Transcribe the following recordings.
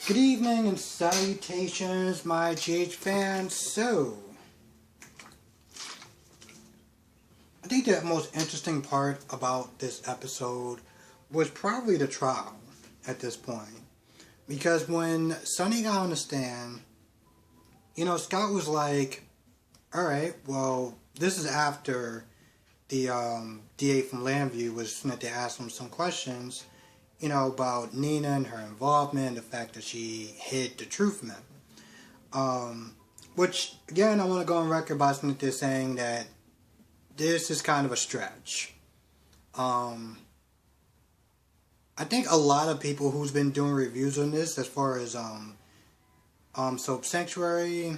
Good evening and salutations, my GH fans. So, I think the most interesting part about this episode was probably the trial at this point. Because when Sonny got on the stand, Scott was like, alright, well, this is after the DA from Landview was sent to ask him some questions, about Nina and her involvement, the fact that she hid the truth from him. Which, again, I want to go on record by saying that this is kind of a stretch. I think a lot of people who's been doing reviews on this, as far as Soap Sanctuary,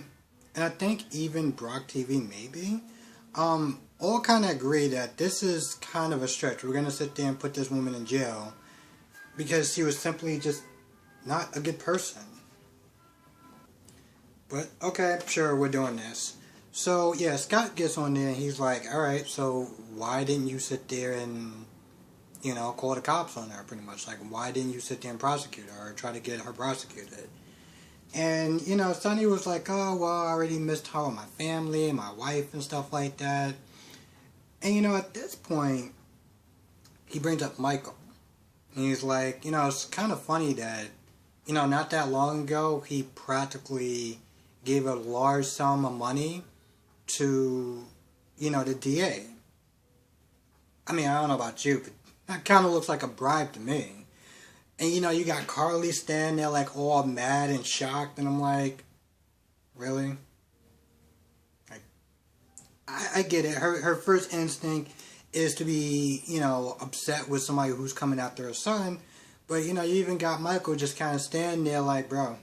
and I think even Brock TV maybe, all kind of agree that this is kind of a stretch. We're going to sit there and put this woman in jail because she was simply just not a good person. But, okay, sure, we're doing this. So, yeah, Scott gets on there and he's like, alright, so why didn't you sit there and, call the cops on her, pretty much? Like, why didn't you sit there and prosecute her or try to get her prosecuted? And, Sonny was like, oh, well, I already missed her with my family and my wife and stuff like that. And, at this point, he brings up Michael. And he's like, it's kind of funny that, not that long ago, he practically gave a large sum of money to, the DA. I mean, I don't know about you, but that kind of looks like a bribe to me. And, you got Carly standing there, like, all mad and shocked, and I'm like, really? Like, I get it. Her first instinct is to be, upset with somebody who's coming after her son. But, you even got Michael just kind of standing there like, bro,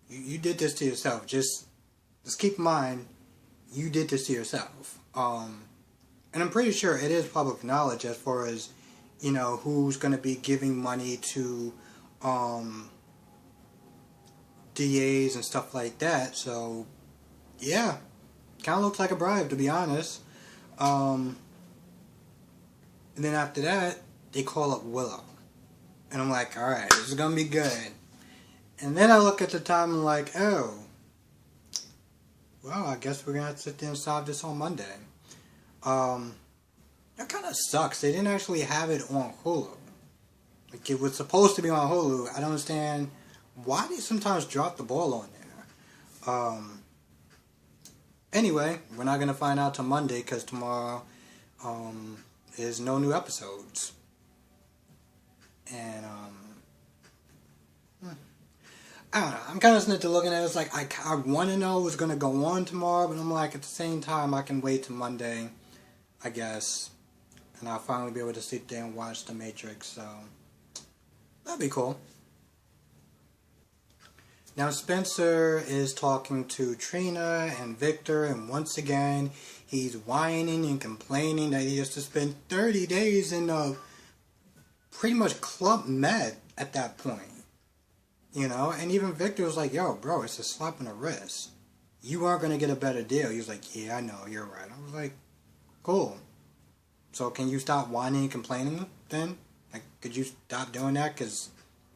you did this to yourself. Just keep in mind, you did this to yourself. And I'm pretty sure it is public knowledge as far as, who's going to be giving money to DAs and stuff like that. So, yeah, kind of looks like a bribe, to be honest. And then after that, they call up Willow. And I'm like, alright, this is going to be good. And then I look at the time and I'm like, oh, well, I guess we're going to have to sit there and solve this on Monday. That kind of sucks. They didn't actually have it on Hulu. Like, it was supposed to be on Hulu. I don't understand why they sometimes drop the ball on there. Anyway, we're not going to find out till Monday because tomorrow there's no new episodes. And, I don't know. I'm kind of sitting there looking at it. It's like, I want to know what's going to go on tomorrow, but I'm like, at the same time, I can wait till Monday, I guess. And I'll finally be able to sit there and watch The Matrix, so that'd be cool. Now, Spencer is talking to Trina and Victor, and once again, he's whining and complaining that he has to spend 30 days in a pretty much Club Med at that point. And even Victor was like, yo, bro, it's a slap on the wrist. You aren't going to get a better deal. He was like, yeah, I know, you're right. I was like, cool. So can you stop whining and complaining then? Like, could you stop doing that? Because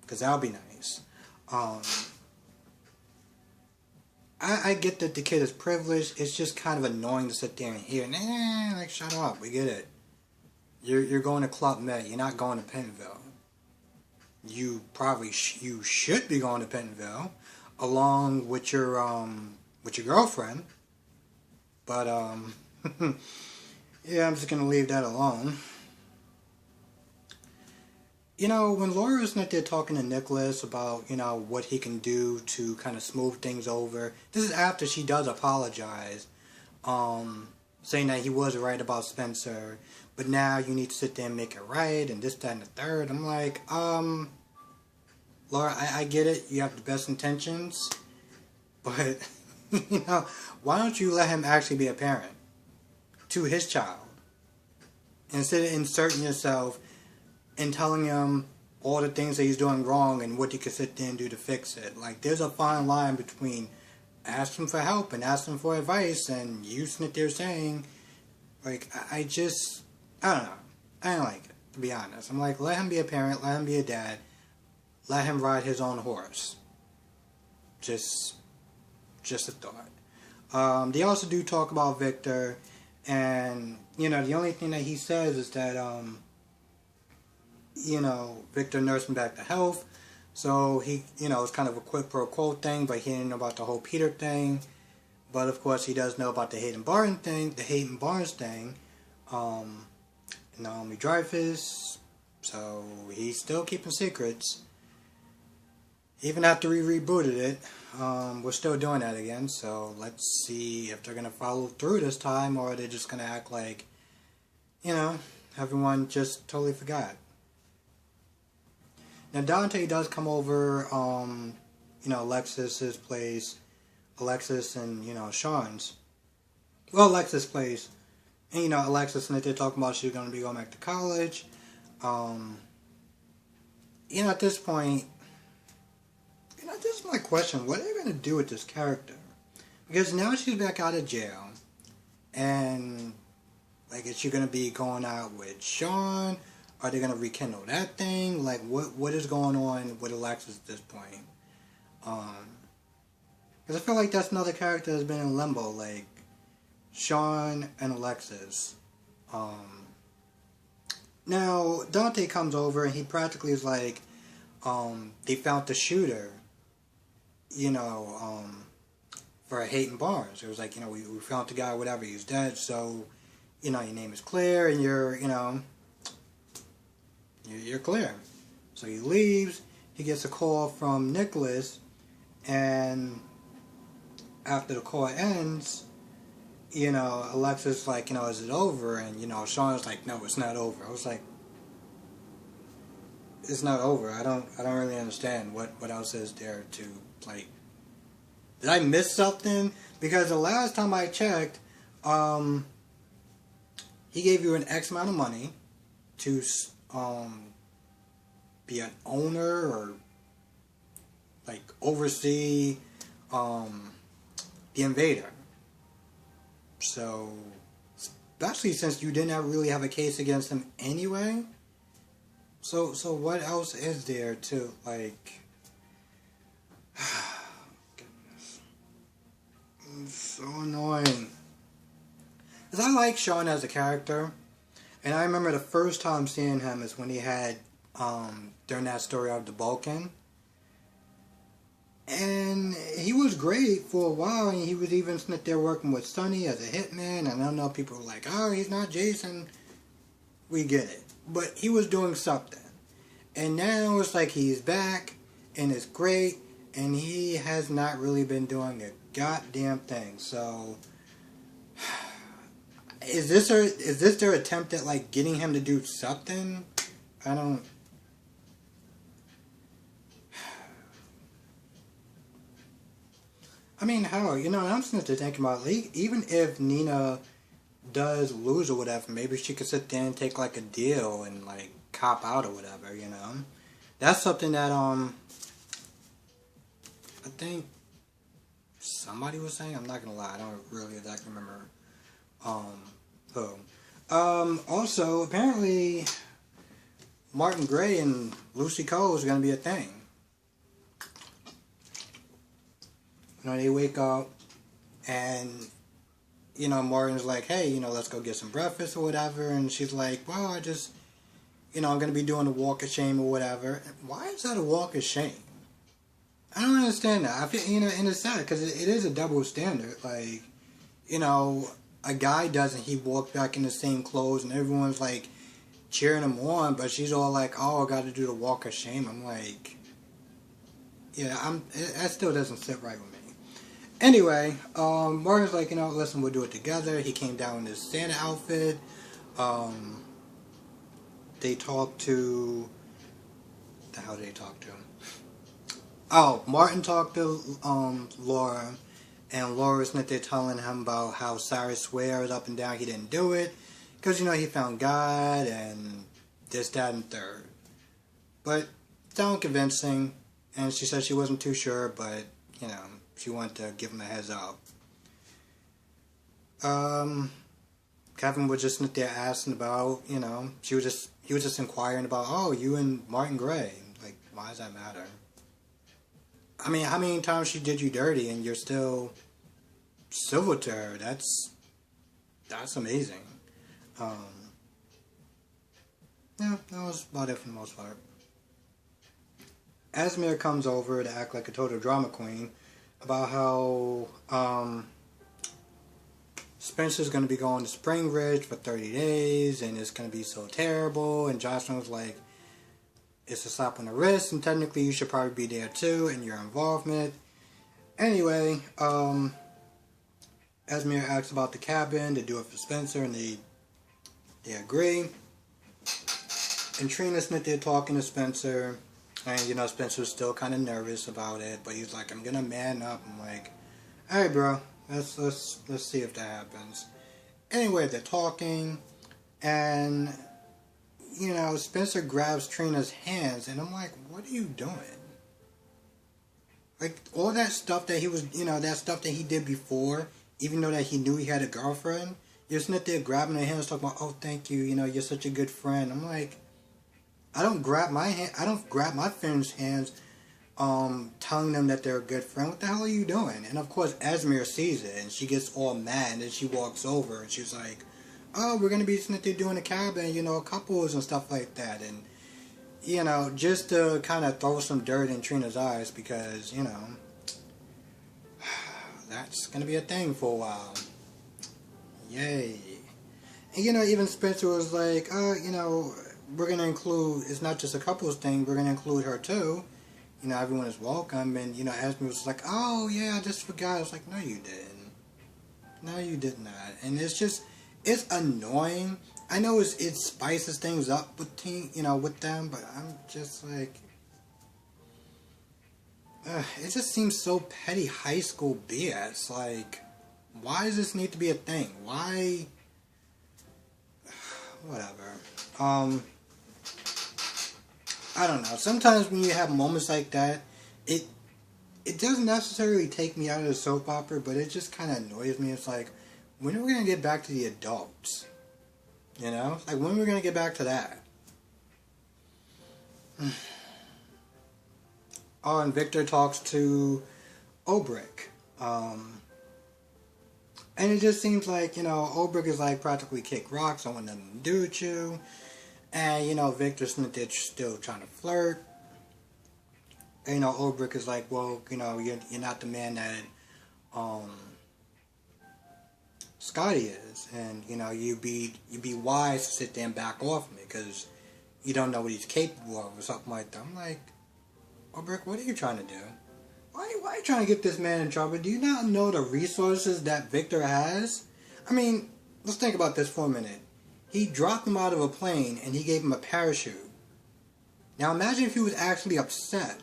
that would be nice. I get that the kid is privileged. It's just kind of annoying to sit there and hear, like, shut up, we get it. You're going to Club Med. You're not going to Pentonville. You probably you should be going to Pentonville along with your girlfriend. But yeah, I'm just gonna leave that alone. When Laura was not there talking to Nicholas about, what he can do to kind of smooth things over, this is after she does apologize, saying that he was right about Spencer, but now you need to sit there and make it right, and this, that, and the third. I'm like, Laura, I get it, you have the best intentions, but, why don't you let him actually be a parent to his child, instead of inserting yourself and telling him all the things that he's doing wrong and what he could sit there and do to fix it. Like, there's a fine line between asking for help and asking for advice, and you sit there saying, like, I don't know. I don't like it, to be honest. I'm like, let him be a parent, let him be a dad, let him ride his own horse. Just a thought. They also do talk about Victor, and the only thing that he says is that Victor nursed him back to health. So he, it's kind of a quid pro quo thing, but he didn't know about the whole Peter thing. But of course, he does know about the Hayden Barnes thing. Naomi Dreyfus. So he's still keeping secrets. Even after we rebooted it, we're still doing that again. So let's see if they're gonna follow through this time, or are they just gonna act like, everyone just totally forgot. Now Dante does come over, Alexis's place, Alexis and, Sean's. Well, Alexis' place. And, Alexis, and they're talking about she's going to be going back to college. At this point, this is my question. What are they going to do with this character? Because now she's back out of jail. And, is she going to be going out with Sean? Are they going to rekindle that thing? What is going on with Alexis at this point? Because I feel like that's another character that's been in limbo, Sean and Alexis. Now, Dante comes over and he practically is like, they found the shooter, for Hayden Barnes. It was like, we found the guy, whatever, he's dead, so, your name is clear and you're clear. So he leaves, he gets a call from Nicholas, and after the call ends, Alexis like, is it over? And, Sean's like, no, it's not over. I was like, it's not over. I don't really understand what else is there to, did I miss something? Because the last time I checked, he gave you an X amount of money to, be an owner or, oversee, the invader. So, especially since you didn't really have a case against him anyway. So what else is there to, goodness. It's so annoying. Because I like Sean as a character. And I remember the first time seeing him is when he had, during that story of the Balkan. And he was great for a while, and he was even sitting there working with Sonny as a hitman, and I know people were like, oh, he's not Jason. We get it. But he was doing something. And now it's like he's back, and it's great, and he has not really been doing a goddamn thing. So, is this their attempt at, getting him to do something? I don't... I mean, hell, I'm sitting there thinking about, even if Nina does lose or whatever, maybe she could sit there and take, a deal and, cop out or whatever, That's something that, I think somebody was saying. I'm not gonna lie, I don't really exactly remember, who. Also, apparently, Martin Gray and Lucy Cole is gonna be a thing. They wake up, and, Martin's like, hey, let's go get some breakfast or whatever, and she's like, well, I just, I'm going to be doing a walk of shame or whatever. Why is that a walk of shame? I don't understand that. I feel, and it's sad, because it is a double standard. A guy doesn't, he walks back in the same clothes, and everyone's, cheering him on, but she's all like, oh, I got to do the walk of shame. I'm like, yeah, that still doesn't sit right with me. Anyway, Martin's like, listen, we'll do it together. He came down in his Santa outfit. They talked to... What the hell did they talk to him? Oh, Martin talked to Laura. And Laura's not there telling him about how Cyrus swears up and down he didn't do it. Because, he found God and this, that, and third. But it sounded convincing. And she said she wasn't too sure, but, she wanted to give him a heads up. Kevin was just sit there asking about, he was just inquiring about, oh, you and Martin Gray. Why does that matter? I mean, how many times she did you dirty and you're still civil to her? That's amazing. Um, yeah, that was about it for the most part. Asmir comes over to act like a total drama queen about how Spencer's going to be going to Spring Ridge for 30 days and it's going to be so terrible. And Jocelyn was like, it's a slap on the wrist and technically you should probably be there too in your involvement. Anyway, Asmir asks about the cabin, they do it for Spencer and they agree. And Trina's sitting there talking to Spencer. And, Spencer's still kind of nervous about it. But he's like, I'm going to man up. I'm like, all right, bro. Let's see if that happens. Anyway, they're talking. And, Spencer grabs Trina's hands. And I'm like, what are you doing? Like, all that stuff that he was, that stuff that he did before. Even though that he knew he had a girlfriend. You're sitting there grabbing her hands talking about, oh, thank you. You're such a good friend. I'm like, I don't grab my friends' hands, telling them that they're a good friend. What the hell are you doing? And of course, Asmir sees it, and she gets all mad, and then she walks over, and she's like, oh, we're going to be sitting there doing a cabin, couples and stuff like that. And, just to kind of throw some dirt in Trina's eyes, because, that's going to be a thing for a while. Yay. And, even Spencer was like, we're going to include, it's not just a couples thing, we're going to include her too. Everyone is welcome. And, Asmir was like, oh, yeah, I just forgot. I was like, no, you didn't. No, you did not. And it's annoying. I know it spices things up with with them, but I'm just like, it just seems so petty high school BS. Like, why does this need to be a thing? Why? Whatever. I don't know. Sometimes when you have moments like that, it doesn't necessarily take me out of the soap opera, but it just kind of annoys me. It's like, when are we going to get back to the adults? Like, when are we going to get back to that? Oh, and Victor talks to Obrick. And it just seems like, Obrick is like practically kick rocks. I want nothing to do with you. And, Victor Smith is still trying to flirt. And, Obrick is like, well, you're not the man that, Scotty is. And, you'd be wise to sit there and back off me, because you don't know what he's capable of, or something like that. I'm like, Obrick, what are you trying to do? Why are you trying to get this man in trouble? Do you not know the resources that Victor has? I mean, let's think about this for a minute. He dropped him out of a plane and he gave him a parachute. Now imagine if he was actually upset.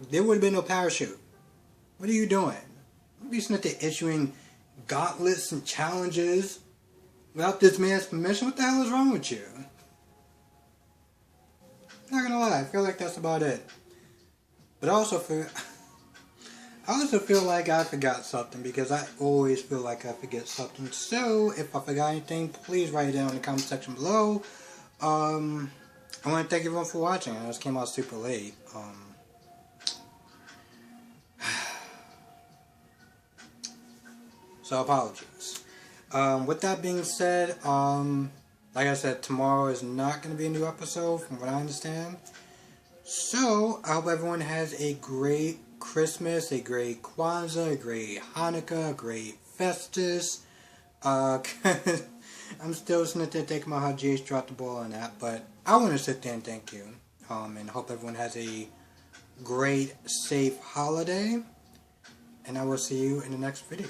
There would have been no parachute. What are you doing? You'd be sitting there issuing gauntlets and challenges without this man's permission. What the hell is wrong with you? Not gonna lie, I feel like that's about it. But I also feel like I forgot something, because I always feel like I forget something. So, if I forgot anything, please write it down in the comment section below. I want to thank everyone for watching. I know this came out super late. So, apologies. With that being said, like I said, tomorrow is not going to be a new episode, from what I understand. So, I hope everyone has a great Christmas, a great Kwanzaa, a great Hanukkah, a great Festus. I'm still sitting there thinking about how GH dropped the ball on that, but I want to sit there and thank you. And hope everyone has a great, safe holiday. And I will see you in the next video.